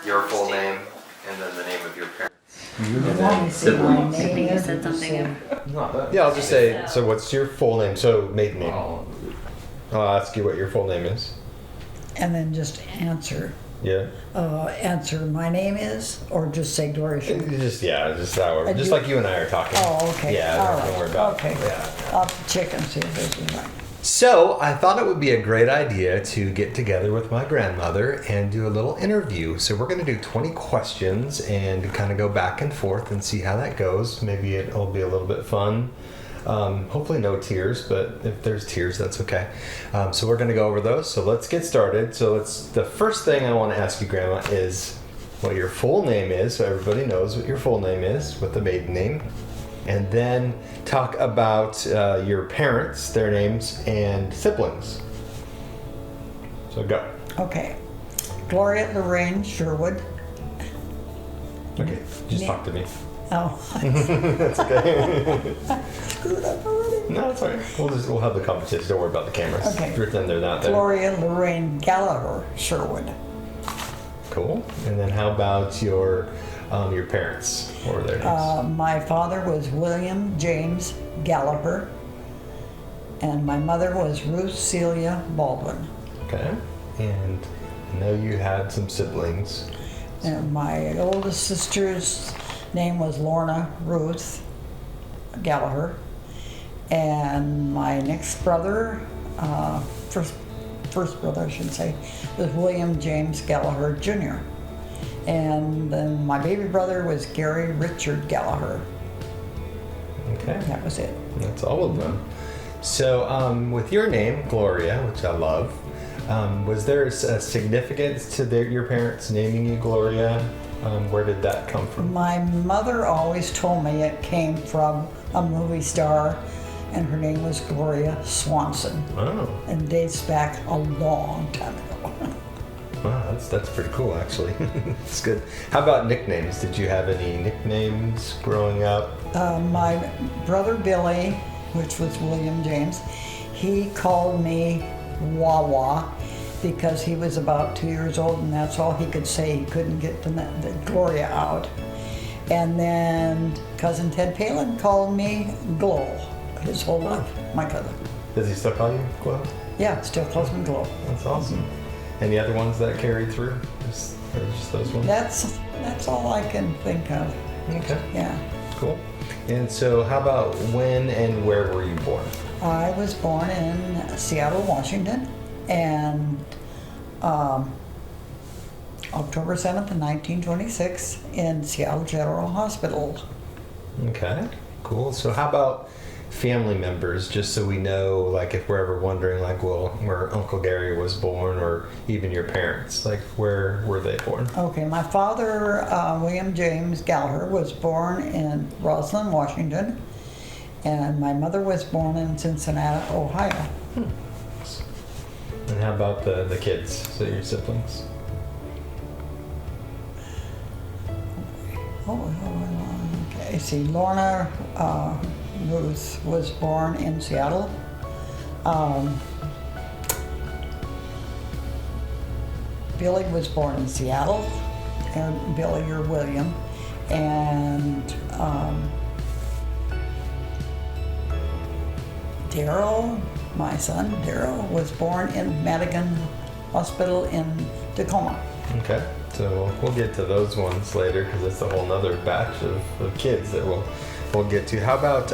your full name, and then the name of your parents. I think you said something. Yeah, I'll just say, so what's your full name? So maiden name. I'll ask you what your full name is. And then just answer. Yeah. Answer my name is, or just say Gloria Sherwood? Just however. And Just you- like you and I are talking. Oh, okay. Yeah, All don't right. worry about Okay. it. Yeah. I'll check and see if this is right. So I thought it would be a great idea to get together with my grandmother and do a little interview. So we're going to do 20 questions and kind of go back and forth and see how that goes. Maybe it'll be a little bit fun. Hopefully no tears, but if there's tears, that's okay. So we're going to go over those. So let's get started. So the first thing I want to ask you, Grandma, is what your full name is, so everybody knows what your full name is with the maiden name. And then talk about your parents, their names, and siblings. So go. Okay. Gloria Lorraine Sherwood. Okay, just talk to me. Oh, That's okay. screwed up already. No, it's all right. We'll have the competition. Don't worry about the cameras. Okay. Pretend they're not there. Gloria Lorraine Gallaher Sherwood. Cool. And then how about your parents? What were their names? My father was William James Gallaher, and my mother was Ruth Celia Baldwin. Okay. And I know you had some siblings. And my oldest sister's name was Lorna Ruth Gallaher, and my next brother, first brother I should say, was William James Gallaher Jr. And then my baby brother was Gary Richard Gallaher. Okay. That was it. That's all of them. So with your name, Gloria, which I love, was there a significance to your parents naming you Gloria? Where did that come from? My mother always told me it came from a movie star, and her name was Gloria Swanson, Oh, and dates back a long time ago. wow, that's pretty cool, actually. It's good. How about nicknames? Did you have any nicknames growing up? My brother Billy, which was William James, he called me Wawa because he was about 2 years old, and that's all he could say. He couldn't get the Gloria out. And then cousin Ted Palin called me Glow his whole life, my cousin. Does he still call you Glow? Yeah, still calls me Glow. That's awesome. Any other ones that carried through? Or just those ones? That's all I can think of. Okay, Yeah. cool. And so how about when and where were you born? I was born in Seattle, Washington, and October 7th, 1926, in Seattle General Hospital. Okay, cool. So how about family members, just so we know, like if we're ever wondering, like, well, where Uncle Gary was born, or even your parents, like where were they born? Okay, my father, William James Gallaher, was born in Roslyn, Washington, and my mother was born in Cincinnati, Ohio. And how about the kids, so your siblings? Okay, see, Lorna Ruth was born in Seattle. Billy was born in Seattle, and Billy or William, and Daryl, my son Daryl, was born in Madigan Hospital in Tacoma. Okay, so we'll get to those ones later, because it's a whole nother batch of kids that we'll get to. How about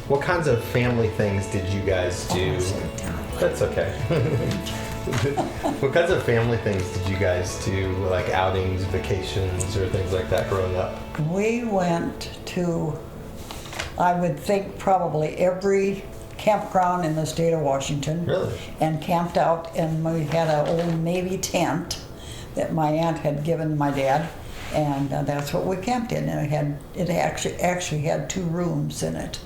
what kinds of family things did you guys do? Oh, so terrible. That's okay. What kinds of family things did you guys do, like outings, vacations, or things like that growing up? We went to, I would think, probably every campground in the state of Washington. Really? And camped out, and we had an old Navy tent that my aunt had given my dad, and that's what we camped in. And it actually had 2 rooms in it,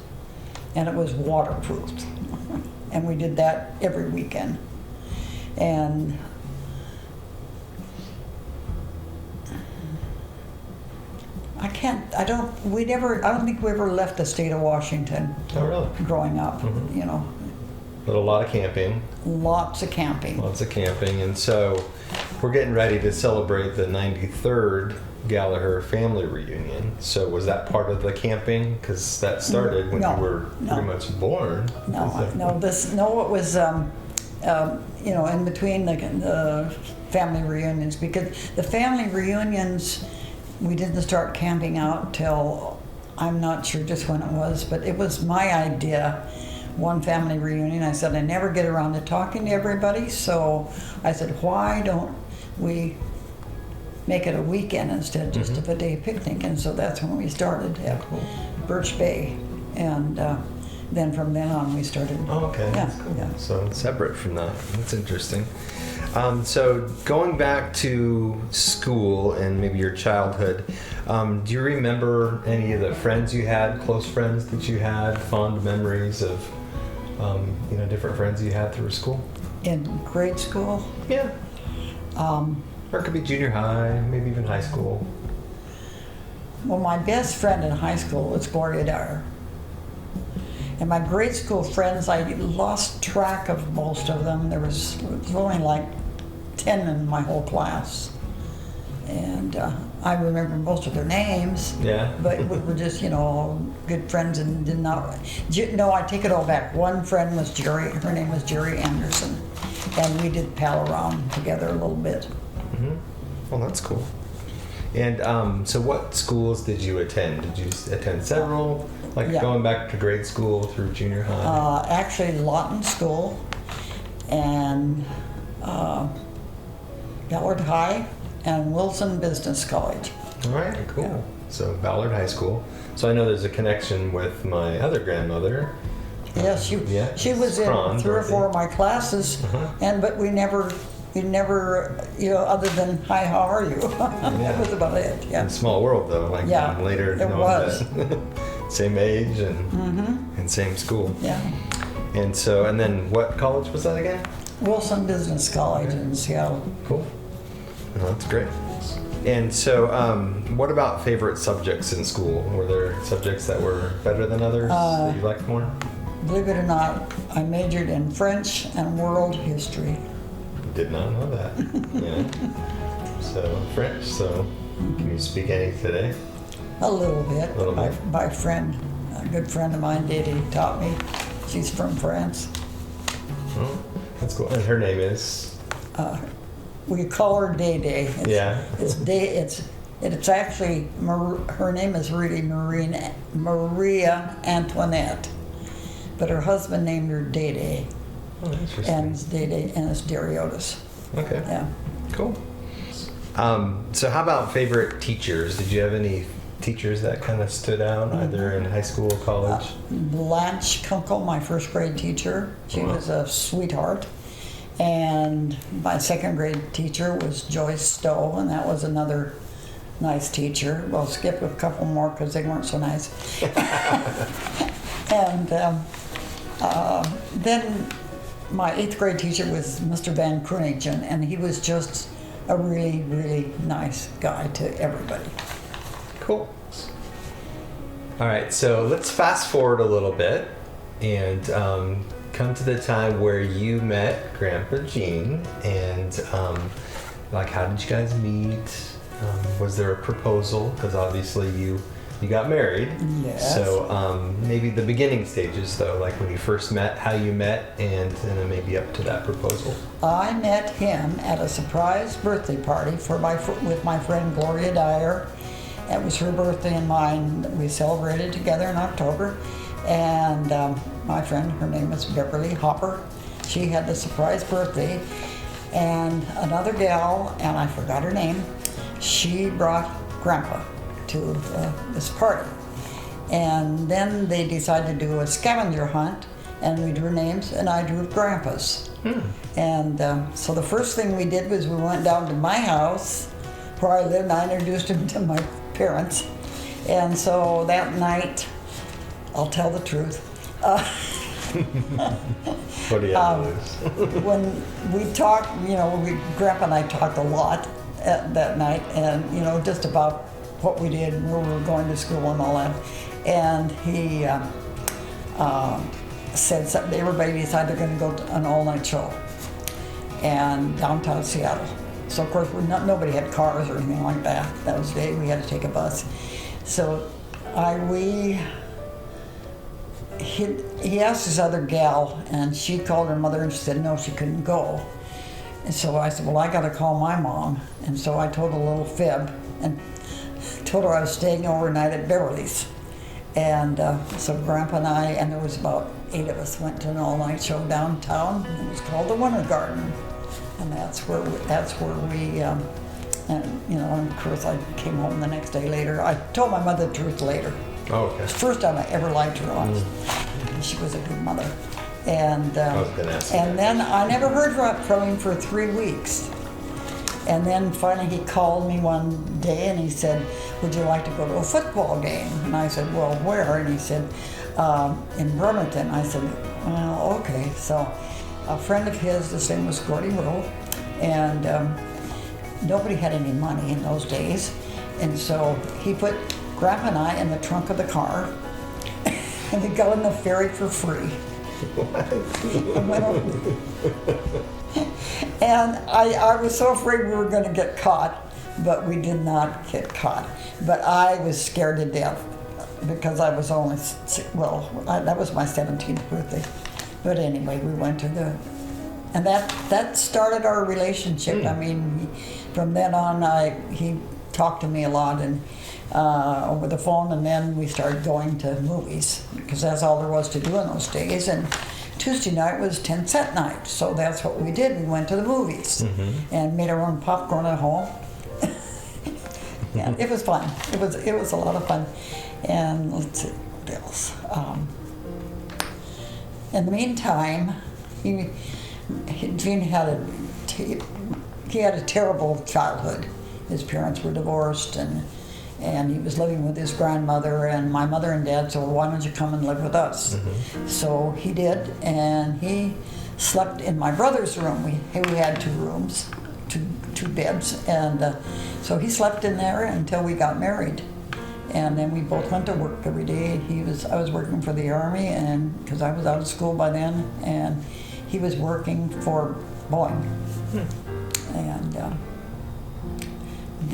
and it was waterproof. And we did that every weekend. And I don't think we ever left the state of Washington Oh, really? growing up, Mhm. you know. But a lot of camping. Lots of camping. Lots of camping. And so we're getting ready to celebrate the 93rd Gallaher family reunion. So was that part of the camping? Because that started when No, you were no. pretty much born. It was, in between the family reunions, because the family reunions, we didn't start camping out till, I'm not sure just when it was, but it was my idea. One family reunion, I said, I never get around to talking to everybody, so I said, why don't we make it a weekend instead of just of a day picnic? And so that's when we started at Birch Bay, and then from then on we started. Oh, okay. Yeah, That's cool. yeah. So separate from that. That's interesting. So going back to school and maybe your childhood, do you remember any of the friends you had, close friends that you had, fond memories of, different friends you had through school? In grade school, Yeah. Or it could be junior high, maybe even high school. well, my best friend in high school was Gloria Dyer. And my grade school friends, I lost track of most of them. There was only like 10 in my whole class. And I remember most of their names. Yeah. But we were just, good friends and did not. No, I take it all back. One friend was Jerry. Her name was Jerry Anderson. And we did pal around together a little bit. Mm-hmm. Well, that's cool. And so what schools did you attend? Did you attend several? Like Yeah. going back to grade school through junior high? Actually, Lawton School and Ballard High and Wilson Business College. All right, cool. So Ballard High School. So I know there's a connection with my other grandmother. Yes, she was in Cron, 3 or 4 of my classes, but we never, other than hi, how are you? That was about it. Yeah. Small world though. Like Yeah, later, it knowing was. that same age and same school. Yeah. And so, and then what college was that again? Wilson Business College in Seattle. Cool. Well, that's great. And so, what about favorite subjects in school? Were there subjects that were better than others that you liked more? Believe it or not, I majored in French and world history. Did not know that. Yeah. So French. So can you speak any today? A little bit. A little bit. My friend, a good friend of mine, Didi, taught me. She's from France. Oh, that's cool. And her name is? We call her Day Day. Yeah. It's Day. It's actually her name is really Maria Antoinette, but her husband named her Day Day, Oh, interesting. and it's Day Day, and it's Dariotis. Okay. Yeah. Cool. So how about favorite teachers? Did you have any teachers that kind of stood out, either in high school or college? Blanche Kunkel, my first grade teacher, she was a sweetheart. And my second grade teacher was Joyce Stowe, and that was another nice teacher. We'll skip a couple more because they weren't so nice. And then my 8th grade teacher was Mr. Van Kroenigen, and he was just a really, really nice guy to everybody. Cool. All right, so let's fast forward a little bit and come to the time where you met Grandpa Gene, and how did you guys meet? Was there a proposal? Because obviously you got married. Yes. So maybe the beginning stages, though, like when you first met, how you met, and then maybe up to that proposal. I met him at a surprise birthday party with my friend Gloria Dyer. It was her birthday and mine. We celebrated together in October. And my friend, her name was Beverly Hopper. She had the surprise birthday. And another gal, and I forgot her name, she brought Grandpa to this party. And then they decided to do a scavenger hunt, and we drew names, and I drew Grandpa's. And so the first thing we did was we went down to my house where I lived, and I introduced him to my parents. And so that night, I'll tell the truth. What do you have to lose? When we talked, Grandpa and I talked a lot that night, and just about what we did, where we were going to school and all that. And he said something. Everybody decided they're going to go to an all-night show, and downtown Seattle. So of course, nobody had cars or anything like that. That was the day we had to take a bus. So he asked his other gal, and she called her mother, and she said no, she couldn't go. And so I said, well, I got to call my mom. And so I told a little fib and told her I was staying overnight at Beverly's. And so Grandpa and I, and there was about 8 of us, went to an all-night show downtown. It was called the Winter Garden, and that's where we. And you know, and of course, I came home the next day later. I told my mother the truth later. Oh, okay. It's the first time I ever lied to her. She was a good mother. And I was gonna ask you and that. then I never heard from him for 3 weeks. And then finally he called me one day and he said, would you like to go to a football game? And I said, well, where? And he said, in Bremerton. I said, well, okay. So a friend of his, his name was Gloria Lorraine, and nobody had any money in those days. And so he put Grandpa and I in the trunk of the car and we got on the ferry for free. And went over. And I was so afraid we were going to get caught, but we did not get caught. But I was scared to death because I was only, that was my 17th birthday. But anyway, we went to and that started our relationship. I mean, from then on, he talked to me a lot and over the phone, and then we started going to movies because that's all there was to do in those days. And Tuesday night was 10-cent night, so that's what we did. We went to the movies and made our own popcorn at home. Yeah, it was fun. It was a lot of fun. And let's see what else. In the meantime, Gene had a terrible childhood. His parents were divorced, and he was living with his grandmother and my mother and dad, so why don't you come and live with us? So he did, and he slept in my brother's room. We had 2 rooms, two beds, and so he slept in there until we got married. And then we both went to work every day. I was working for the Army, and because I was out of school by then, and he was working for Boeing. And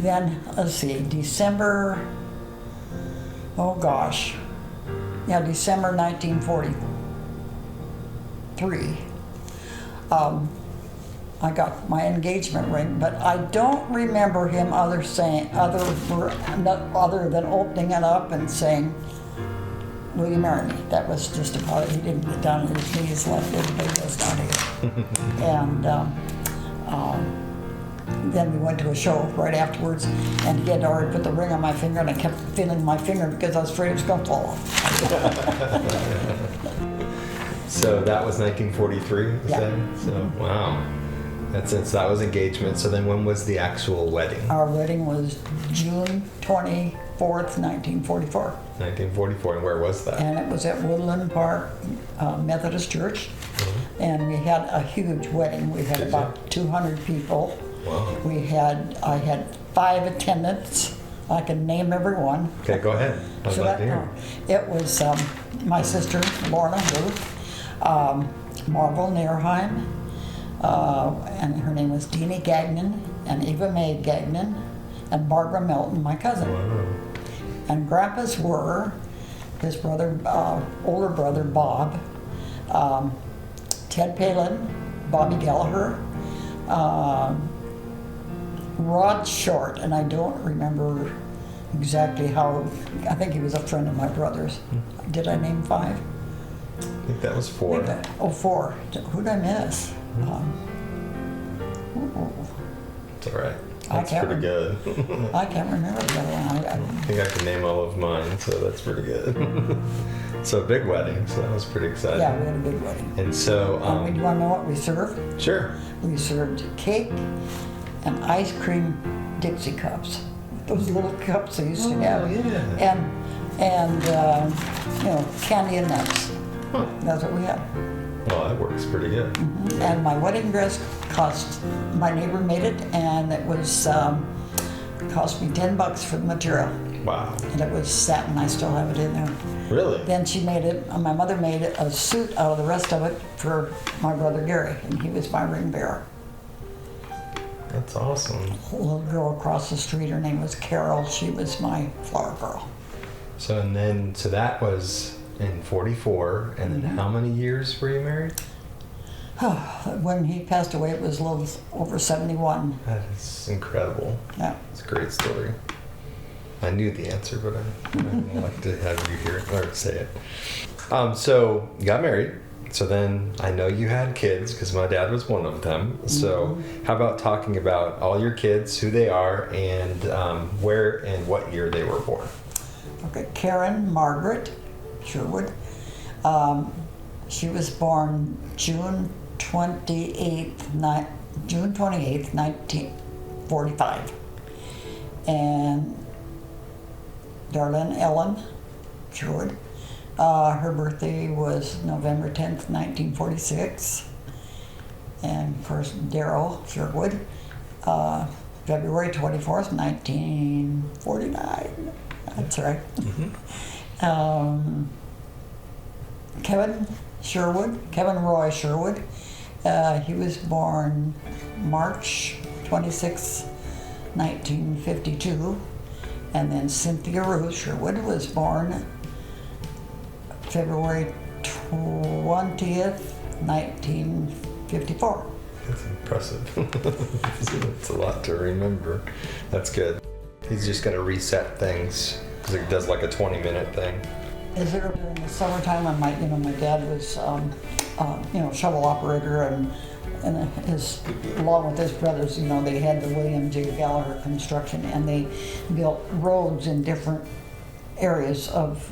then, let's see, December 1943, I got my engagement ring, but I don't remember him other than opening it up and saying, will you marry me? That was just about it. He didn't get down on his knees like everybody does down here. And then we went to a show right afterwards, and he had already put the ring on my finger, and I kept feeling my finger because I was afraid it was going to fall off. So that was 1943, you said? So, wow. Since that was engagement, so then when was the actual wedding? Our wedding was June 24th, 1944. 1944, and where was that? And it was at Woodland Park Methodist Church. And we had a huge wedding. We had about 200 people. Wow. I had 5 attendants. I can name everyone. Okay, go ahead. I'd like to hear. It was my sister, Lorna Ruth, Marvel Neerheim, and her name was Deanie Gagnon, and Eva Mae Gagnon, and Barbara Melton, my cousin. Wow. And Grandpa's were his brother, older brother Bob, Ted Palin, Bobby Gallaher, Rod Short, and I don't remember exactly how. I think he was a friend of my brother's. Did I name 5? I think that was 4. 4. Who did I miss? It's all right. I That's can't pretty good. I can't remember the other one. I think I can name all of mine, so that's pretty good. So big wedding, so that was pretty exciting. Yeah, we had a big wedding. And so, Do you want to know what we served? Sure. We served cake and ice cream Dixie cups. Those little cups they used to have. Yeah. And candy and nuts. Huh. That's what we had. Well, that works pretty good. And my wedding dress my neighbor made it, and it was cost me $10 for the material. Wow. And it was satin. I still have it in there. Really? Then my mother made a suit out of the rest of it for my brother Gary, and he was my ring bearer. That's awesome. A little girl across the street, her name was Carol. She was my flower girl. So that was in 44, and then how many years were you married? When he passed away, it was a little over 71. That is incredible. Yeah. It's a great story. I knew the answer, but I'd like to have you hear it or say it. So you got married. So then I know you had kids because my dad was one of them. So how about talking about all your kids, who they are, and where and what year they were born? Okay, Karen Margaret Sherwood. She was born June 28th, 1945. And Darlene Ellen Sherwood. Her birthday was November 10th, 1946. And of course, Daryl Sherwood, February 24th, 1949. That's right. Kevin Roy Sherwood. He was born March 26, 1952. And then Cynthia Ruth Sherwood was born February 20th, 1954. That's impressive. It's a lot to remember. That's good. He's just going to reset things because it does like a 20-minute thing. Is there in the summertime when my dad was shovel operator and his along with his brothers, they had the William J. Gallaher construction, and they built roads in different areas of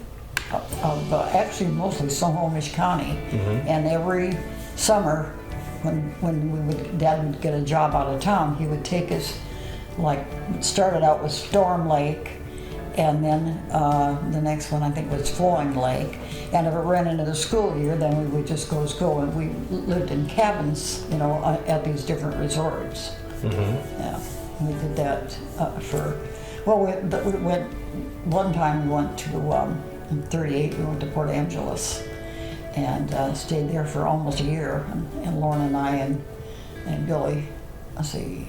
actually mostly Snohomish County. And every summer when Dad would get a job out of town, he would take us, like, started out with Storm Lake, and then the next one I think was Flowing Lake. And if it ran into the school year, then we would just go to school, and we lived in cabins, at these different resorts. Yeah, we did that we went, one time we went to, in 38, we went to Port Angeles and stayed there for almost a year. And Lauren and I and Billy, let's see,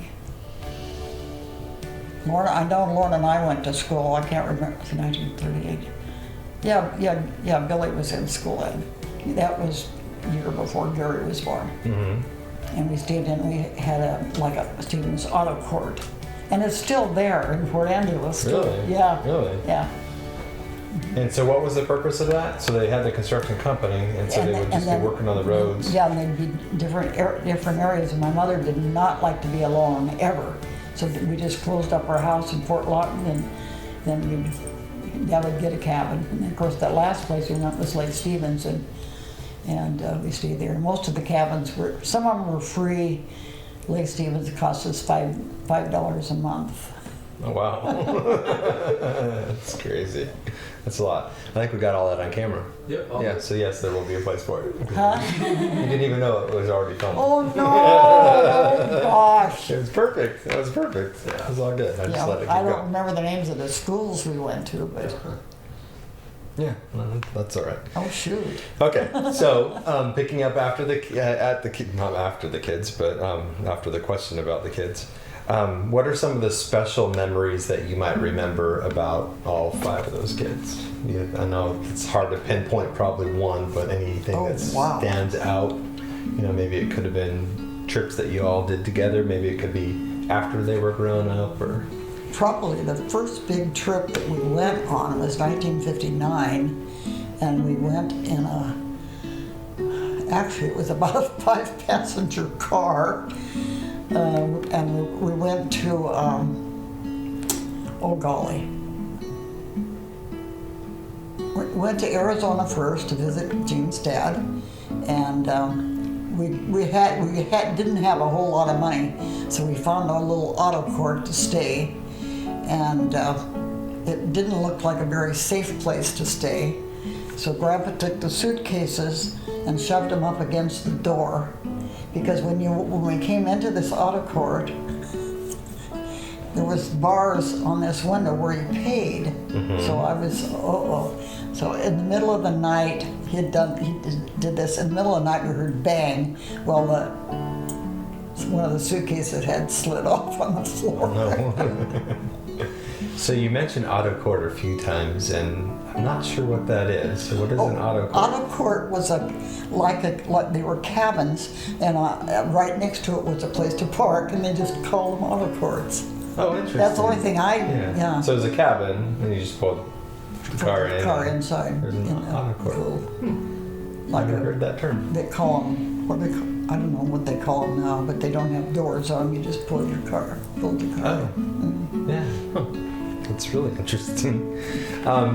I know Lauren and I went to school. I can't remember. It was 1938. Yeah. Billy was in school, and that was a year before Gary was born. And we stayed in. We had a student's auto court, and it's still there in Port Angeles. Really? Yeah. Really? Yeah. And so what was the purpose of that? So they had the construction company, and so they would just be working on the roads. Yeah, and they'd be different areas. And my mother did not like to be alone ever. So we just closed up our house in Fort Lawton, and then Dad would get a cabin. And of course, that last place we went was Lake Stevens, and we stayed there. And most of the cabins some of them were free. Lake Stevens cost us $5 a month. Oh, wow. That's crazy. That's a lot. I think we got all that on camera. Yep. Yeah, so yes, there will be a place for it. Huh? You didn't even know it was already filmed. Oh no! Oh gosh! It was perfect. That was perfect. Yeah, it was all good. I just let it keep I don't going. remember the names of the schools we went to, but Yeah, that's all right. oh shoot! Okay, so picking up after not after the kids, but after the question about the kids, what are some of the special memories that you might remember about all 5 of those kids? I know it's hard to pinpoint probably one, but anything that stands out. Maybe it could have been trips that you all did together. Maybe it could be after they were grown up, or. Probably the first big trip that we went on was 1959, and we went in actually it was about a 5-passenger car, and we went to, we went to Arizona first to visit Jean's dad, and we didn't have a whole lot of money, so we found a little auto court to stay. And it didn't look like a very safe place to stay. So Grandpa took the suitcases and shoved them up against the door, because when we came into this auto court, there was bars on this window where you paid. So I was, So in the middle of the night, he did this. In the middle of the night, we heard bang. Well, the one of the suitcases had slid off on the floor. No. So you mentioned auto court a few times, and I'm not sure what that is. So what is an auto court? Auto court was like they were cabins, and right next to it was a place to park, and they just called them auto courts. Oh, interesting. That's the only thing yeah. So it's a cabin, and you just pull the car in. Car inside. There's an auto court. Cool. I've never heard that term. They call them, I don't know what they call them now, but they don't have doors on them. You just pull your car. Oh, yeah. Huh. That's really interesting.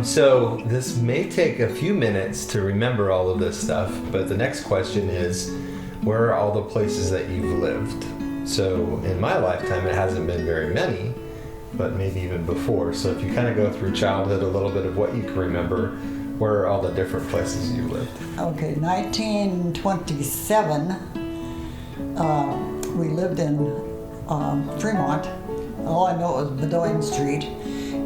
So this may take a few minutes to remember all of this stuff, but the next question is, where are all the places that you've lived? So in my lifetime, it hasn't been very many, but maybe even before. So if you kind of go through childhood, a little bit of what you can remember, where are all the different places you lived? Okay, 1927, we lived in Fremont. All I know is Bedoin Street,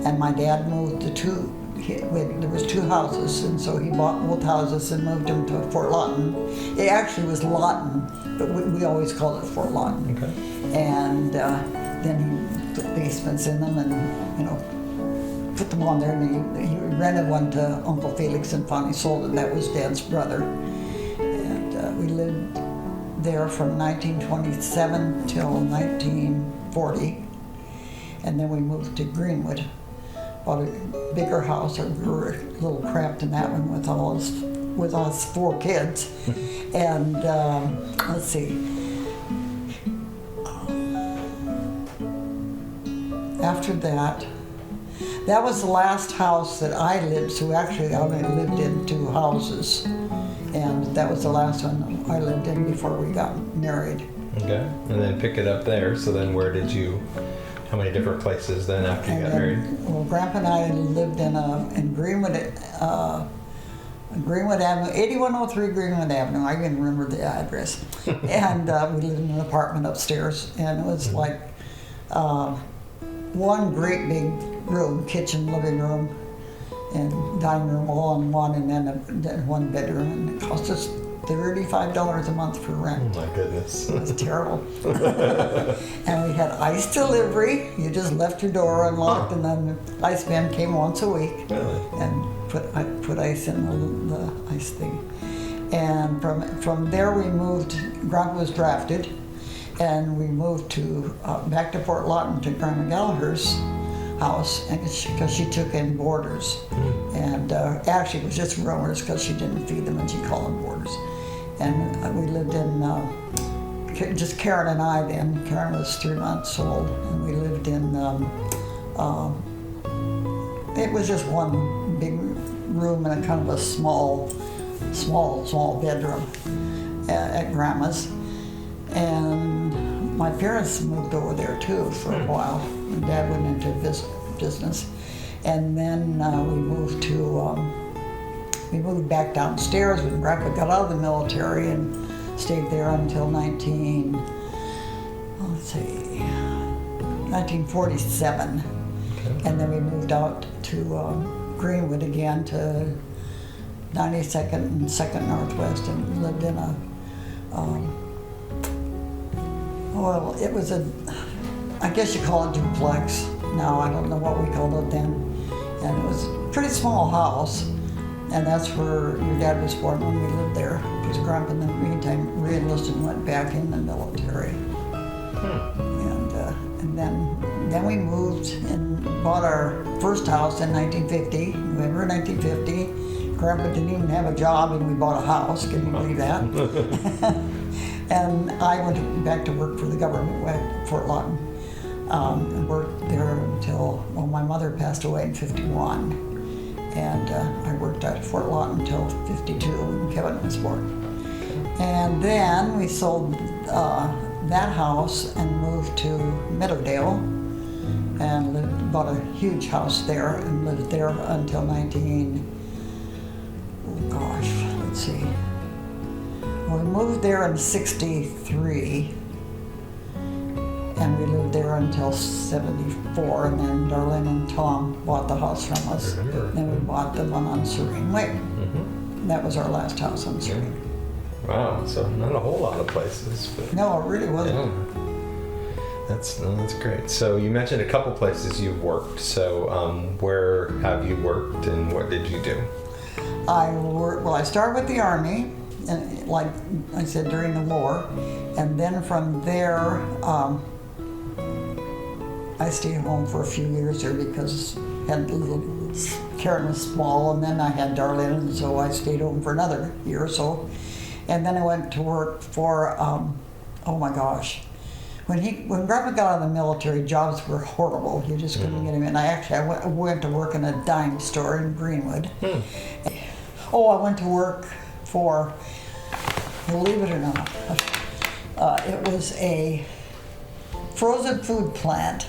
and my dad moved there was two houses, and so he bought both houses and moved them to Fort Lawton. It actually was Lawton, but we always called it Fort Lawton. Okay. And then he put basements in them and, put them on there, and he rented one to Uncle Felix and finally sold it. That was Dad's brother. And we lived there from 1927 till 1940. And then we moved to Greenwood, bought a bigger house. We were a little cramped in that one with us 4 kids. And let's see. After that was the last house that I lived. So actually, I only lived in 2 houses, and that was the last one I lived in before we got married. Okay, and then pick it up there. So then, how many different places then after you got married? Well, Grandpa and I lived in Greenwood Avenue, 8103 Greenwood Avenue. I can remember the address. And we lived in an apartment upstairs, and it was like one great big room, kitchen, living room, and dining room all in one, and then one bedroom, and it cost us $35 a month for rent. Oh my goodness. It was terrible. And we had ice delivery. You just left your door unlocked, and then the ice man came once a week. Really? And put ice in the ice thing. And from there we moved. Grandpa was drafted, and we moved back to Fort Lawton to Grandma Gallaher's house, because she took in boarders. And actually it was just roomers, because she didn't feed them and she called them boarders. And we lived in, just Karen and I then. Karen was 3 months old, and we lived in, it was just one big room and a kind of a small bedroom at Grandma's. And my parents moved over there too for a while. And Dad went into business. And then we moved back downstairs when Grandpa got out of the military and stayed there until 1947. Okay. And then we moved out to Greenwood again to 92nd and 2nd Northwest, and lived in it was I guess you call it duplex. Now I don't know what we called it then. And it was a pretty small house. And that's where your dad was born when we lived there. Because Grandpa in the meantime re-enlisted and went back in the military. And then we moved and bought our first house in 1950. November 1950. Grandpa didn't even have a job, and we bought a house. Can you believe that? And I went back to work for the government at Fort Lawton. And worked there until, my mother passed away in 51. And I worked at Fort Lawton until 52 when Kevin was born. And then we sold that house and moved to Meadowdale, and bought a huge house there and lived there until we moved there in 63. And we lived there until 74, and then Darlene and Tom bought the house from us. Then we bought the one on Serene Way. That was our last house on Serene. Wow, so not a whole lot of places. But No, it really wasn't. yeah. That's great. So you mentioned a couple places you've worked. So where have you worked and what did you do? I started with the Army, and like I said, during the war. And then from there, I stayed home for a few years there because Karen was small, and then I had Darlene, and so I stayed home for another year or so. And then I went to work for, oh my gosh, when Grandpa got out of the military, jobs were horrible. You just couldn't get him in. I went to work in a dime store in Greenwood. Oh, I went to work for, believe it or not, it was a frozen food plant.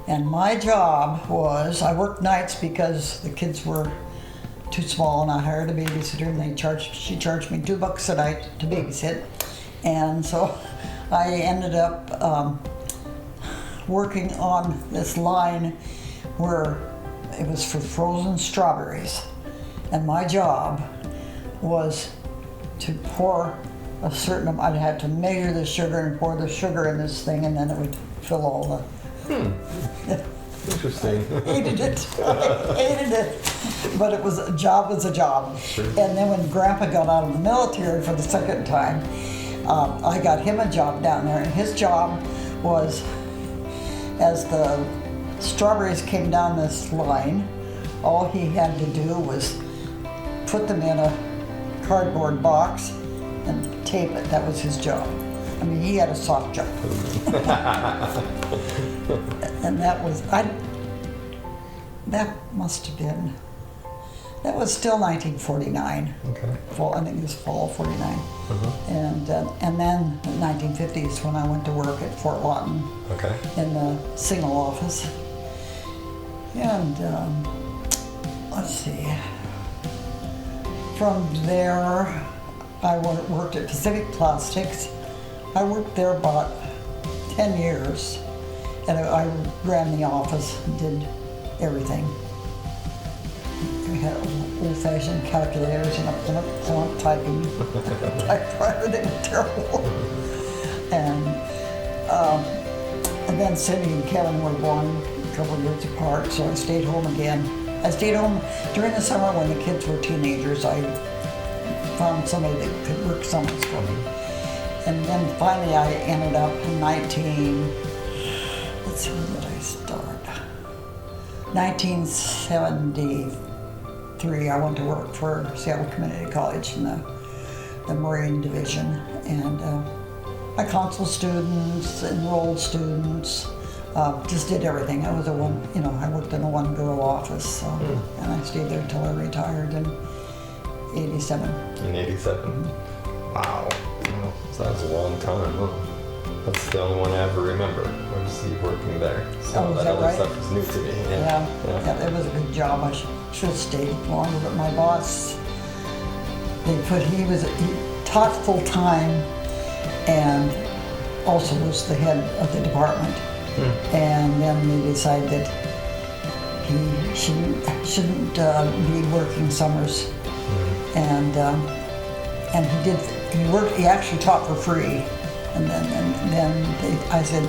And my job was, I worked nights because the kids were too small, and I hired a babysitter, and she charged me $2 a night to babysit. And so I ended up working on this line where it was for frozen strawberries. And my job was to pour a certain amount. I had to measure the sugar and pour the sugar in this thing, and then it would fill all the... Interesting. I hated it. But it was a job. Sure. And then when Grandpa got out of the military for the second time, I got him a job down there. And his job was, as the strawberries came down this line, all he had to do was put them in a cardboard box and tape it. That was his job. I mean, he had a soft job. And that was, that was still 1949. Okay. Fall, I think it was fall of 49. And then in 1950s when I went to work at Fort Lawton Okay. in the signal office. And let's see. From there, I worked at Pacific Plastics. I worked there about 10 years, and I ran the office and did everything. We had old-fashioned calculators and a plunk typing typewriter. They were terrible. And then Cindy and Kevin were born a couple of years apart, so I stayed home again. I stayed home during the summer when the kids were teenagers. I found somebody that could work summers for me. And then finally I ended up in let's see, when did I start? 1973, I went to work for Seattle Community College in the Marine Division. And I counseled students, enrolled students, just did everything. I was I worked in a one-girl office, and I stayed there until I retired in 87. In 87? Wow. So that was a long time, huh? That's the only one I ever remember. I was working there. So Oh, is that that other right? stuff was new to me. Yeah, it was a good job. I should have stayed longer, but my boss, he taught full time and also was the head of the department. And then they decided that he shouldn't be working summers. And he actually taught for free. And then I said,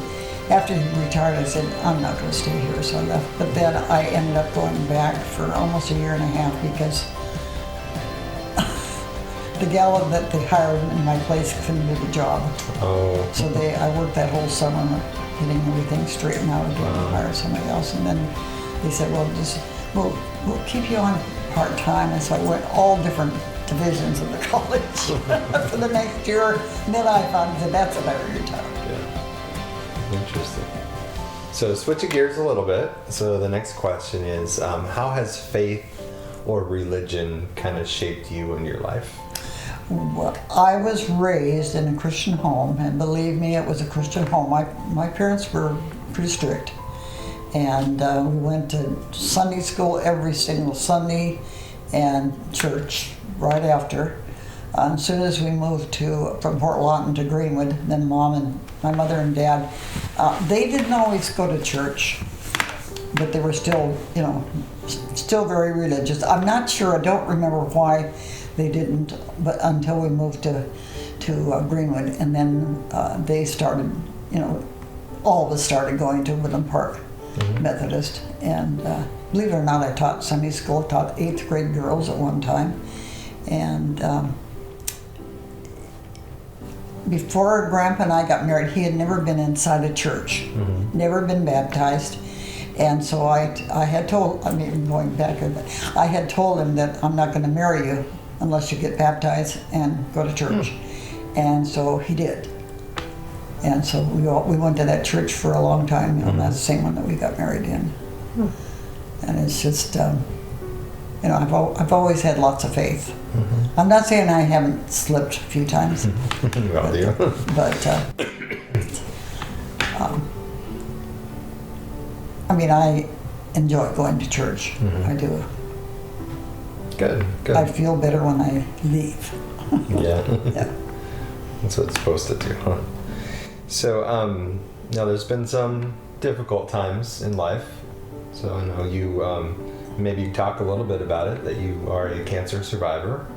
after he retired, I said, I'm not going to stay here, so I left. But then I ended up going back for almost a year and a half because the gal that they hired in my place couldn't do the job. Oh. So I worked that whole summer getting everything straightened out again and hired somebody else. And then they said, well, we'll keep you on part-time. And so I went all different divisions of the college for the next year. And then I found that that's a better retire. Yeah. Interesting. So switching gears a little bit. So the next question is, how has faith or religion kind of shaped you in your life? Well, I was raised in a Christian home, and believe me, it was a Christian home. My parents were pretty strict, and we went to Sunday school every single Sunday and church right after. As soon as we moved from Fort Lawton to Greenwood, then Mom and my mother and Dad, they didn't always go to church, but they were still very religious. I'm not sure, I don't remember why they didn't, but until we moved to Greenwood, and then they started, all of us started going to Woodland Park Methodist, and believe it or not, I taught Sunday school, taught 8th grade girls at one time, and before Grandpa and I got married, he had never been inside a church, never been baptized. And so I had told, going back, I had told him that I'm not going to marry you unless you get baptized and go to church. And so he did. And so we went to that church for a long time. That's the same one that we got married in. And it's just, I've always had lots of faith. I'm not saying I haven't slipped a few times. Well, do you? But I enjoy going to church. I do. Good. I feel better when I leave. Yeah. Yeah. That's what it's supposed to do, huh? So, now there's been some difficult times in life. So I know you, maybe talk a little bit about it, that you are a cancer survivor.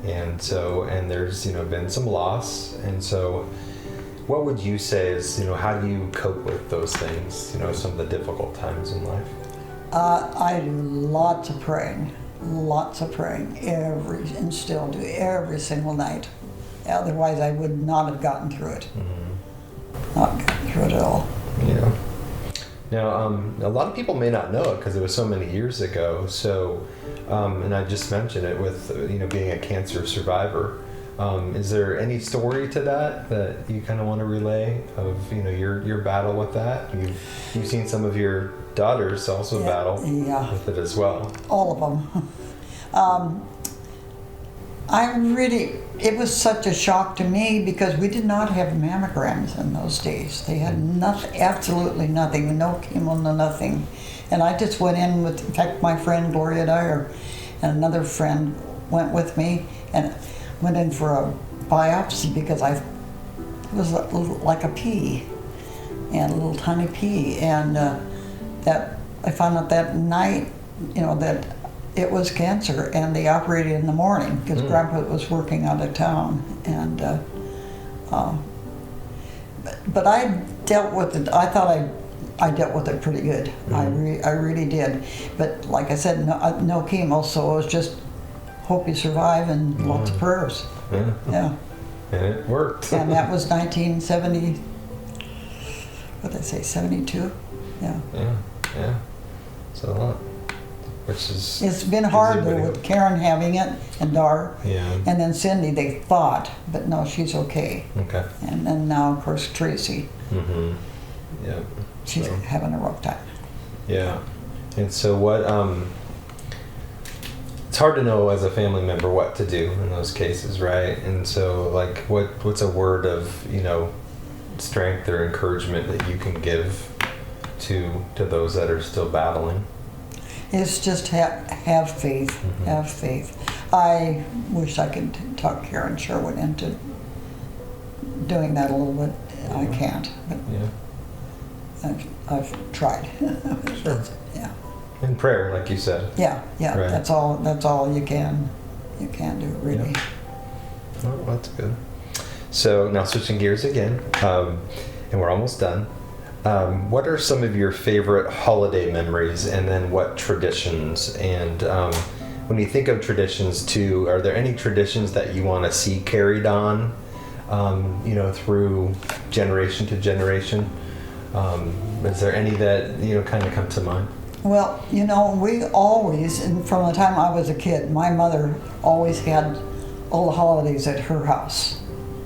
And there's, been some loss. And so what would you say is, how do you cope with those things, some of the difficult times in life? I do lots of praying, and still do every single night. Otherwise, I would not have gotten through it. Not gotten through it at all. Yeah. Now, a lot of people may not know it because it was so many years ago. So, and I just mentioned it with, being a cancer survivor. Is there any story to that you kind of want to relay of, your battle with that? You've seen some of your daughters also battle with it as well. All of them. It was such a shock to me because we did not have mammograms in those days. They had nothing, absolutely nothing, no chemo, no nothing. And I just went in with, in fact, my friend Gloria Lorraine and another friend went with me and went in for a biopsy because it was like a pea, and a little tiny pea. And that I found out that night, that it was cancer, and they operated in the morning because Grandpa was working out of town. And but I dealt with it. I thought I dealt with it pretty good. I really did. But like I said, no chemo, so it was just hope you survive and lots of prayers. Yeah. And it worked. And that was 1970. What did I say? 72. Yeah. Yeah. So a lot. Which is. It's been hard though with Karen having it and Dar. Yeah. And then Cindy, they thought, but no, she's okay. Okay. And then now, of course, Tracy. Yeah. She's having a rough time. Yeah. And so what? It's hard to know as a family member what to do in those cases, right? And so, like, what's a word of strength or encouragement that you can give to those that are still battling? It's just have faith. Have faith. I wish I could talk Karen Sherwood into doing that a little bit. I can't, but I've tried. Sure. Yeah. In prayer, like you said. Yeah. Right. That's all you can do, really. Yeah. Oh, that's good. So now switching gears again, and we're almost done. What are some of your favorite holiday memories, and then what traditions? And when you think of traditions too, are there any traditions that you want to see carried on, through generation to generation? Is there any that kind of come to mind? Well, we always, and from the time I was a kid, my mother always had all the holidays at her house,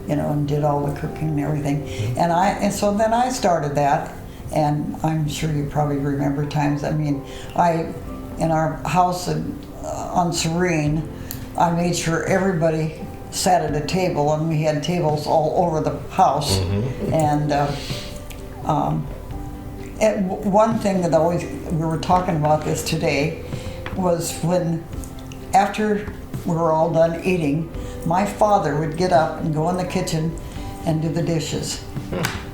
and did all the cooking and everything. And so then I started that, and I'm sure you probably remember times. In our house on Serene, I made sure everybody sat at a table, and we had tables all over the house. And one thing that we were talking about this today was when, after we were all done eating, my father would get up and go in the kitchen and do the dishes.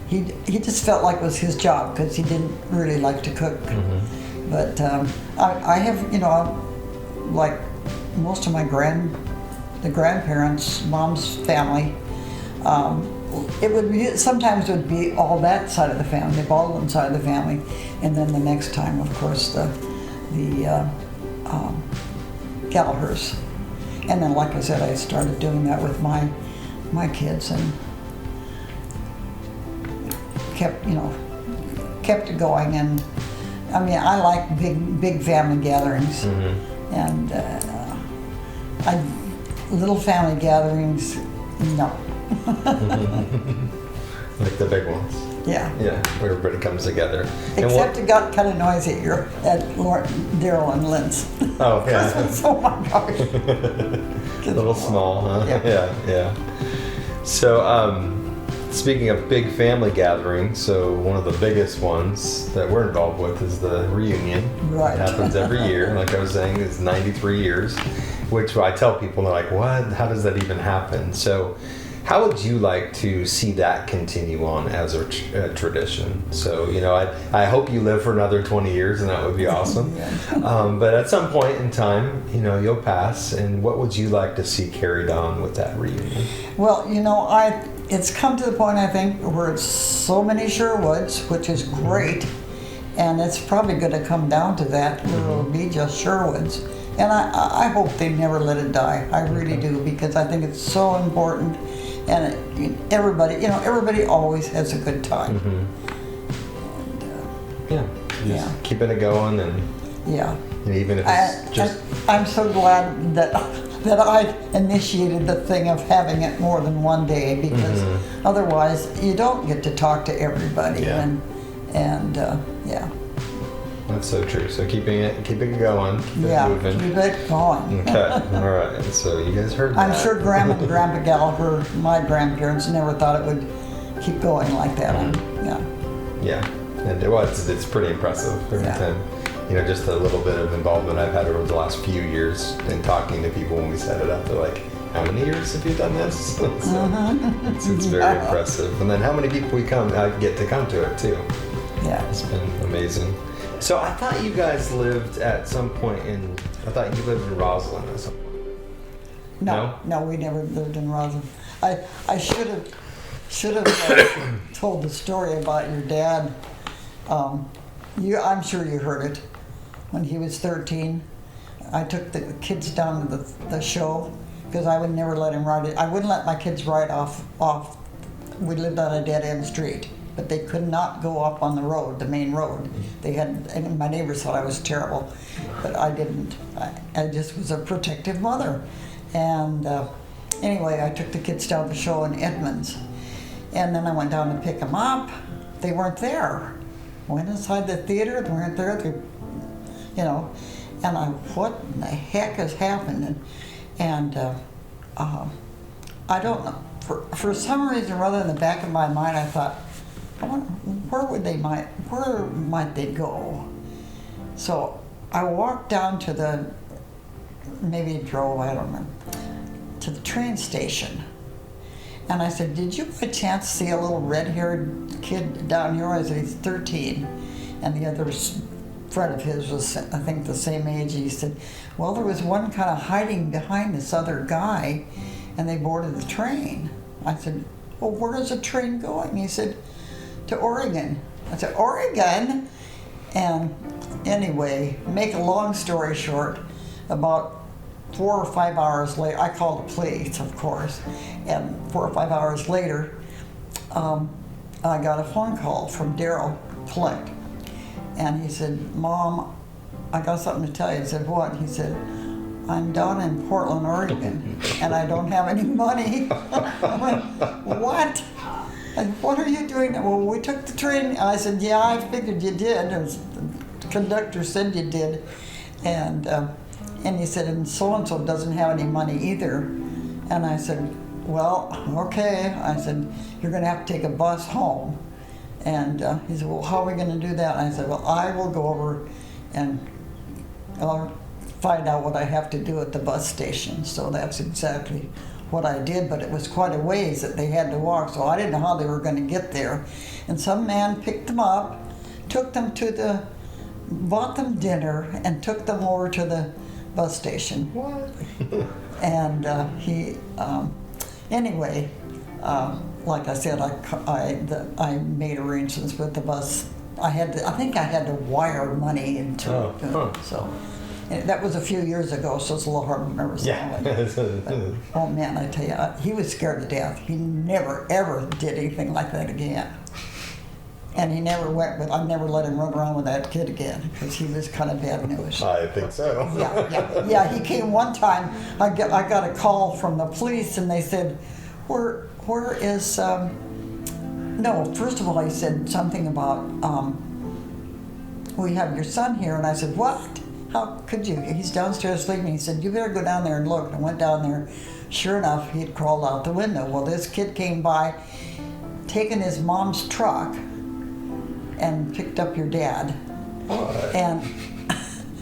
He just felt like it was his job because he didn't really like to cook. But I have, like most of my the grandparents, mom's family. It would be, sometimes it would be all that side of the family, the Baldwin side of the family, and then the next time, of course, the Gallahers. And then, like I said, I started doing that with my kids and kept it going. And I mean, I like big family gatherings, and little family gatherings, no. Like the big ones. Yeah. Yeah, where everybody comes together. Except it got kind of noisy at Daryl and Lynn's. Oh, yeah. Oh my gosh. A little small, huh? Yeah. So, speaking of big family gatherings, so one of the biggest ones that we're involved with is the reunion. Right. It happens every year. Like I was saying, it's 93 years, which I tell people, they're like, what? How does that even happen? So, how would you like to see that continue on as a tradition? So, I hope you live for another 20 years, and that would be awesome. But at some point in time, you'll pass, and what would you like to see carried on with that reunion? Well, it's come to the point, I think, where it's so many Sherwoods, which is great, and it's probably going to come down to that, where it'll be just Sherwoods. And I hope they never let it die. I really do, because I think it's so important. And everybody always has a good time. Just keeping it going, and even if it's just. I'm so glad that I initiated the thing of having it more than one day, because otherwise you don't get to talk to everybody. That's so true. So keeping it going, keep it moving. Keep it going. Okay, all right. So you guys heard that. I'm sure Grandma and Grandpa Gallagher, my grandparents, never thought it would keep going like that. Yeah, and it's pretty impressive every time. Just a little bit of involvement I've had over the last few years in talking to people when we set it up. They're like, how many years have you done this? So it's very impressive. And then how many people get to come to it too. Yeah. It's been amazing. So I thought you guys lived at some point I thought you lived in Roslyn at some point. No, we never lived in Roslyn. I should have told the story about your dad. I'm sure you heard it. When he was 13, I took the kids down to the show, because I would never let him ride it. I wouldn't let my kids ride off. We lived on a dead-end street, but they could not go up on the road, the main road. And my neighbors thought I was terrible, but I didn't. I just was a protective mother. And anyway, I took the kids down to the show in Edmonds, and then I went down to pick them up. They weren't there. Went inside the theater, they weren't there. And what in the heck has happened? And I don't know. For some reason, rather in the back of my mind, I thought, where might they go? So I walked down to maybe drove, I don't know, to the train station. And I said, did you by chance see a little red-haired kid down here? I said, he's 13. And the other friend of his was, I think, the same age. He said, well, there was one kind of hiding behind this other guy, and they boarded the train. I said, well, where is the train going? He said, to Oregon. I said, Oregon? And anyway, make a long story short, about 4 or 5 hours later, I called the police, of course, and 4 or 5 hours later, I got a phone call from Daryl Fleck, and he said, Mom, I got something to tell you. I said, what? He said, I'm down in Portland, Oregon, and I don't have any money. I went, what? And what are you doing? Well, we took the train. I said, yeah, I figured you did. The conductor said you did. And he said, and so-and-so doesn't have any money either. And I said, well, okay. I said, you're going to have to take a bus home. And he said, well, how are we going to do that? And I said, well, I will go over and I'll find out what I have to do at the bus station. So that's exactly what I did, but it was quite a ways that they had to walk, so I didn't know how they were going to get there. And some man picked them up, took them bought them dinner, and took them over to bus station. What? And anyway, like I said, I made arrangements with the bus. I think I had to wire money into it. So and that was a few years ago, so it's a little hard to remember. Yeah. But, oh man, I tell you, he was scared to death. He never ever did anything like that again. And he never I never let him run around with that kid again because he was kind of bad news. I think so. Yeah. He came one time. I got a call from the police, and they said, "Where is?" No, first of all, he said something about, "We have your son here," and I said, "What? How could you? He's downstairs sleeping." He said, "You better go down there and look." And I went down there. Sure enough, he had crawled out the window. Well, this kid came by, taking his mom's truck, and picked up your dad. What? And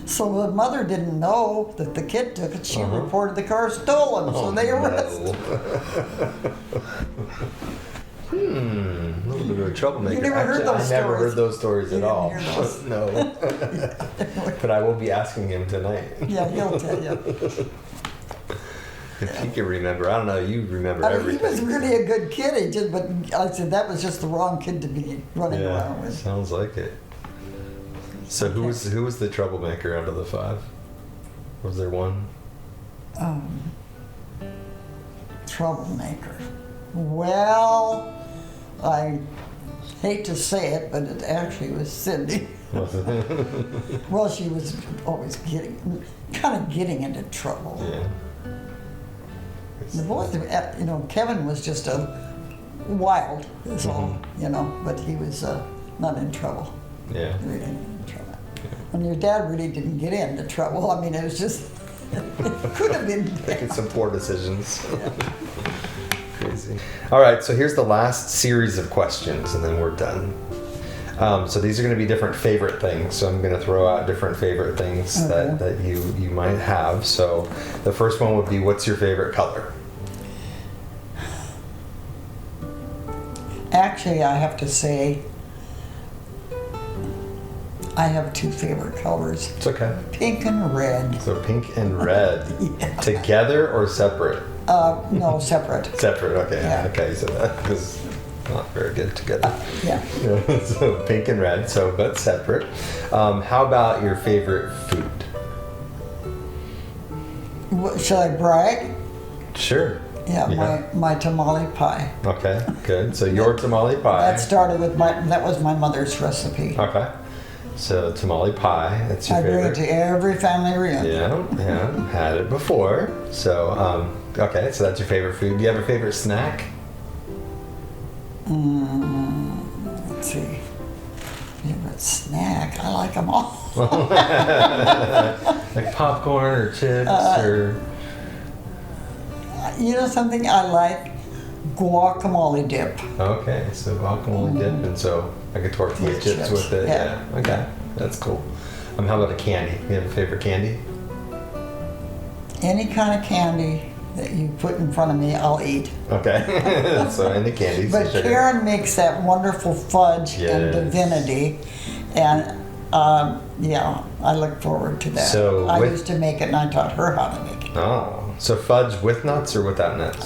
so the mother didn't know that the kid took it. She reported the car stolen, so they arrested. A little bit of a troublemaker. You never heard those I never stories. heard those stories You at didn't all. hear those? No. But I will be asking him tonight. Yeah, he'll tell you. If he can remember. I don't know, you remember everything. He was really a good kid, but I said that was just the wrong kid to be running around with. Sounds like it. So who was the troublemaker out of the 5? Was there one? Troublemaker. Well, I hate to say it, but it actually was Cindy. Well, she was always kind of getting into trouble. Yeah. The boys, Kevin was just a wild, is all, but he was not in trouble. Yeah. Really in trouble. And your dad really didn't get into trouble. I mean, it was just, could have been bad. Making some poor decisions. Yeah. Crazy. All right, so here's the last series of questions, and then we're done. So these are going to be different favorite things. So I'm going to throw out different favorite things that you might have. So the first one would be, what's your favorite color? Actually, I have to say, I have 2 favorite colors. It's okay. Pink and red. So pink and red. Yeah. Together or separate? No, separate. Separate, okay. Yeah. Okay, so that was not very good together. Yeah. So pink and red, but separate. How about your favorite food? Shall I brag? Sure. Yeah, my tamale pie. Okay, good. So your tamale pie. That started with that was my mother's recipe. Okay. So tamale pie, that's your favorite. I bring it to every family reunion. Yeah, had it before. So, okay, so that's your favorite food. Do you have a favorite snack? Let's see. Favorite snack? I like them all. Like popcorn or chips or... You know something? I like guacamole dip. Okay, so guacamole dip, and so like a tortilla With chips chips, with it. yeah. Okay, that's cool. How about a candy? You have a favorite candy? Any kind of candy that you put in front of me, I'll eat. Okay, so any candies. But sugar. Karen makes that wonderful fudge and Yes. divinity, and I look forward to that. So I with- used to make it, and I taught her how to make it. Oh, so fudge with nuts or without nuts?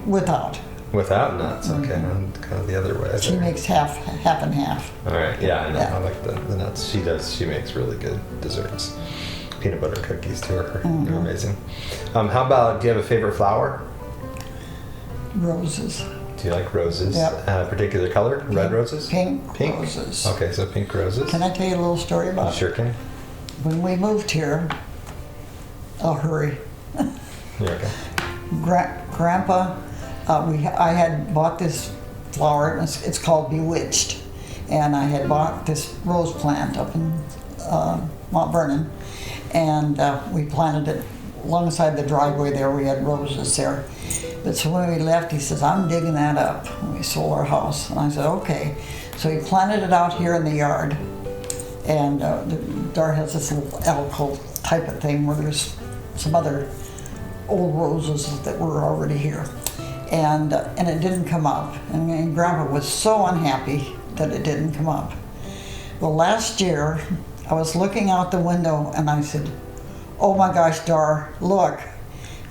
Without. Without nuts. Okay, I'm kind of the other way. She there. makes half and half. All right, yeah, I know. Yeah. I like the nuts. She does. She makes really good desserts. Peanut butter cookies too. They're amazing. How about? Do you have a favorite flower? Roses. Do you like roses? Yep. Particular color? Red roses? Pink roses. Okay, so pink roses. Can I tell you a little story You about sure can. when we moved here? I'll hurry. You're okay. Grandpa, I had bought this flower. It's called Bewitched, and I had bought this rose plant up in Mount Vernon, and we planted it alongside the driveway there. We had roses there. But so when we left, he says, "I'm digging that up." And we sold our house, and I said, "Okay." So he planted it out here in the yard, and the yard has this little alcove type of thing where there's some other old roses that were already here, and it didn't come up. And Grandpa was so unhappy that it didn't come up. Well, last year I was looking out the window and I said, "Oh my gosh, Dar, look."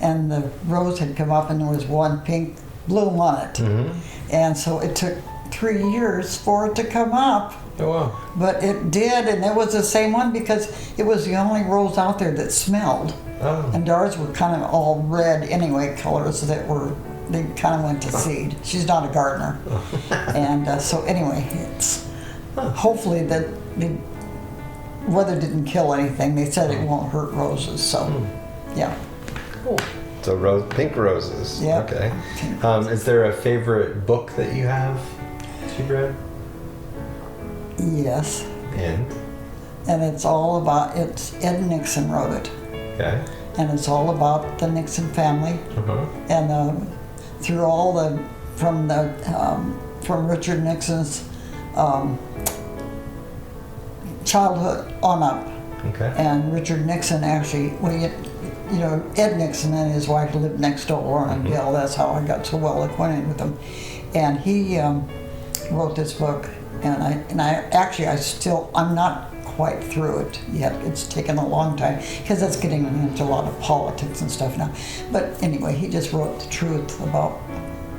And the rose had come up and there was one pink bloom on it. And so it took 3 years for it to come up. Oh, wow. But it did, and it was the same one because it was the only rose out there that smelled. Oh. And Dar's were kind of all red anyway, colors that were, they kind of went to seed. She's not a gardener. And so anyway, it's hopefully that the weather didn't kill anything. They said it won't hurt roses, so yeah. Cool. So pink roses. Yeah. Okay. Is there a favorite book that you have that you've read? Yes. And it's all about, it's Ed Nixon wrote it. okay. And it's all about the Nixon family. And through all from Richard Nixon's childhood on up. Okay. And Richard Nixon actually, Ed Nixon and his wife lived next door on a hill. That's how I got so well acquainted with him. And he wrote this book, and I'm not quite through it yet. It's taken a long time because that's getting into a lot of politics and stuff now. But anyway, he just wrote the truth about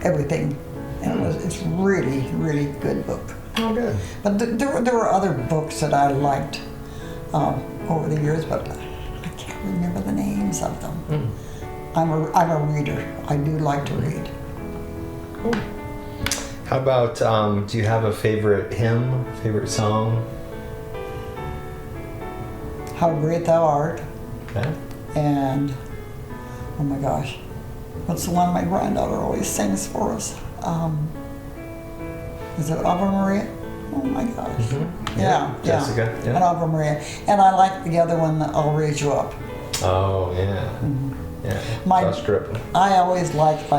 everything, and it's really, really good book. Oh, good. But there were other books that I liked over the years, but I can't remember the names of them. I'm a reader. I do like to read. Cool. How about, do you have a favorite hymn, favorite song? How Great Thou Art. Okay. And, oh my gosh, what's the one my granddaughter always sings for us? Is it Ave Maria? Oh my gosh. Yeah. Jessica. Yeah. And Ave Maria. And I like the other one, I'll Raise You Up. Oh, yeah. Yeah. Josh Griffin. I always liked,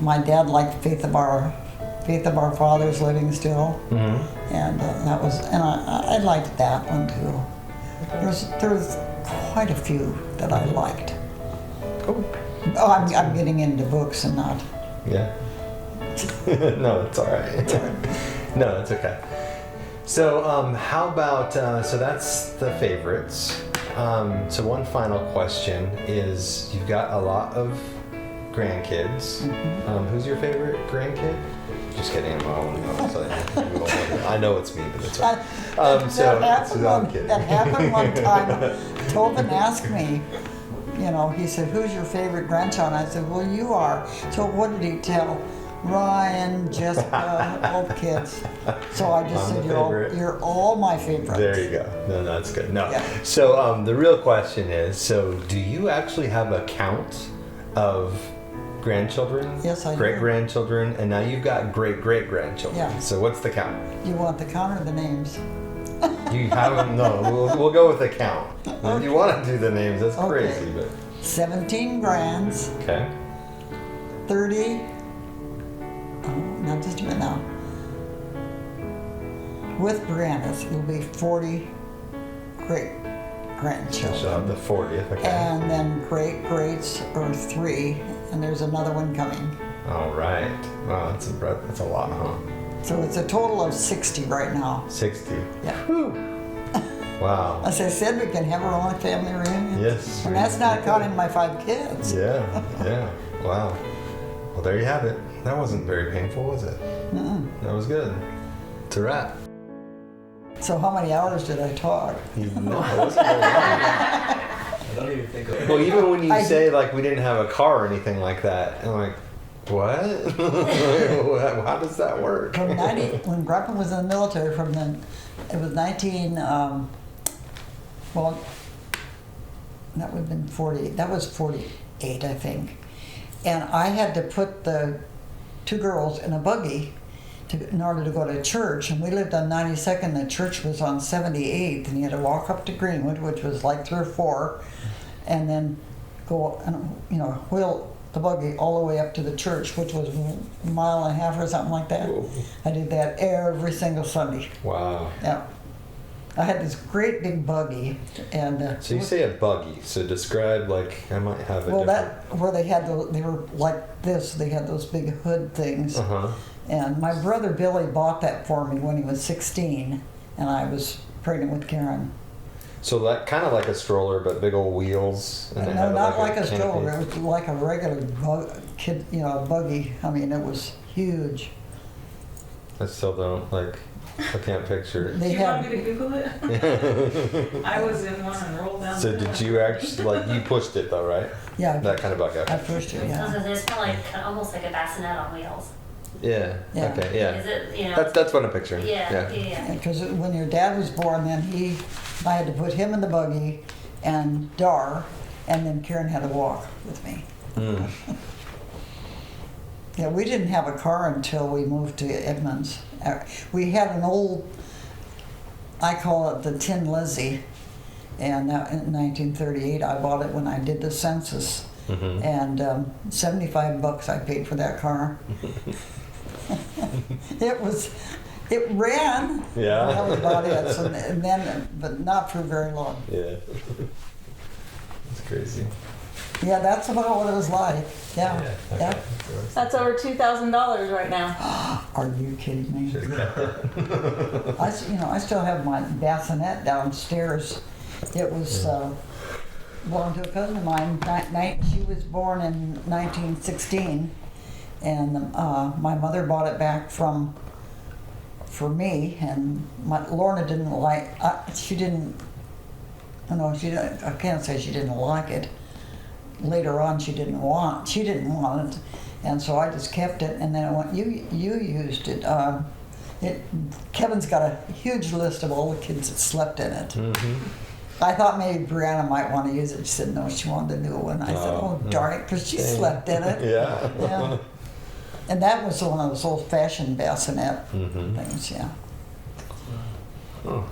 my dad liked Faith of Our Fathers Living Still. And that was, and I liked that one too. There's quite a few that I liked. Cool. Oh, I'm getting into books and not. Yeah. No, it's all right. No, it's okay. So, how about, so that's the favorites. So one final question is, you've got a lot of grandkids. Who's your favorite grandkid? Just kidding. I know it's me, but it's all right. That happened one time. Tobin asked me, he said, "Who's your favorite grandchild?" I said, "Well, you are." So what did he tell? Ryan, Jessica, all the kids. So I just said, you're all my favorites. There you go. No, that's good. No. Yeah. So the real question is, so do you actually have a count of grandchildren? Yes, I do. Great-grandchildren, and now you've got great-great-grandchildren. Yeah. So what's the count? You want the count or the names? You haven't? No, we'll go with the count. If you want to do the names, that's crazy, but 17 grands. Okay. 30. Oh, now just a minute now. With Brandis, it'll be 40 great-grandchildren. So the 40th, okay. And then great-greats are 3, and there's another one coming. All right. Wow, that's a lot, huh? So it's a total of 60 right now. 60. Yeah. Whew. Wow. As I said, we can have our own family reunion. Yes. And that's not counting my 5 kids. Yeah. Wow. Well, there you have it. That wasn't very painful, was it? That was good. It's a wrap. So how many hours did I talk? No, it wasn't very long. I don't even think of it. Well, even when you say, we didn't have a car or anything like that, I'm like, what? How does that work? From when Grandpa was in the military, it was 19, well, that would have been 40, that was 48, I think. And I had to put the 2 girls in a buggy in order to go to church, and we lived on 92nd, the church was on 78th, and you had to walk up to Greenwood, which was like 3 or 4, and then go and, wheel the buggy all the way up to the church, which was a mile and a half or something like that. Whoa. I did that every single Sunday. Wow. Yeah. I had this great big buggy, and so you say a buggy. So describe, I might have a different. that where they were like this. They had those big hood things. And my brother Billy bought that for me when he was 16, and I was pregnant with Karen. So that kind of like a stroller, but big old wheels. And it No, had not like a canopy. stroller. It was like a regular buggy. I mean, it was huge. I still don't I can't picture it. They Do you want had, me to Google it? I was in one and rolled down. So did you actually you pushed it though, right? yeah, That kind of bug I out. pushed it, I was yeah. gonna say, it's kind of like almost like a bassinet on wheels. Yeah. Yeah. Okay. Yeah. Is it, you know? That's what I'm picturing. Yeah. Because when your dad was born, then I had to put him in the buggy and Dar, and then Karen had to walk with me. Mm. Yeah, we didn't have a car until we moved to Edmonds. We had an old, I call it the Tin Lizzie, and in 1938 I bought it when I did the census, Mm-hmm. and $75 I paid for that car. It ran. Yeah. That was about it. So, and then, but not for very long. Yeah. It's crazy. Yeah, that's about what it was like. Yeah. Okay. That's over $2,000 right now. Are you kidding me? Should've kept it. I still have my bassinet downstairs. It was belonged to a cousin of mine. She was born in 1916, and my mother bought it back for me. And Lorna didn't like. She didn't. I can't say she didn't like it. Later on, she didn't want it, and so I just kept it. And then I went, you used it. Kevin's got a huge list of all the kids that slept in it. Mm-hmm. I thought maybe Brianna might want to use it. She said no, she wanted a new one. I said, oh darn it, because she slept in it. Yeah. Yeah. And that was one of those old-fashioned bassinet Mm-hmm. things. Yeah. Oh.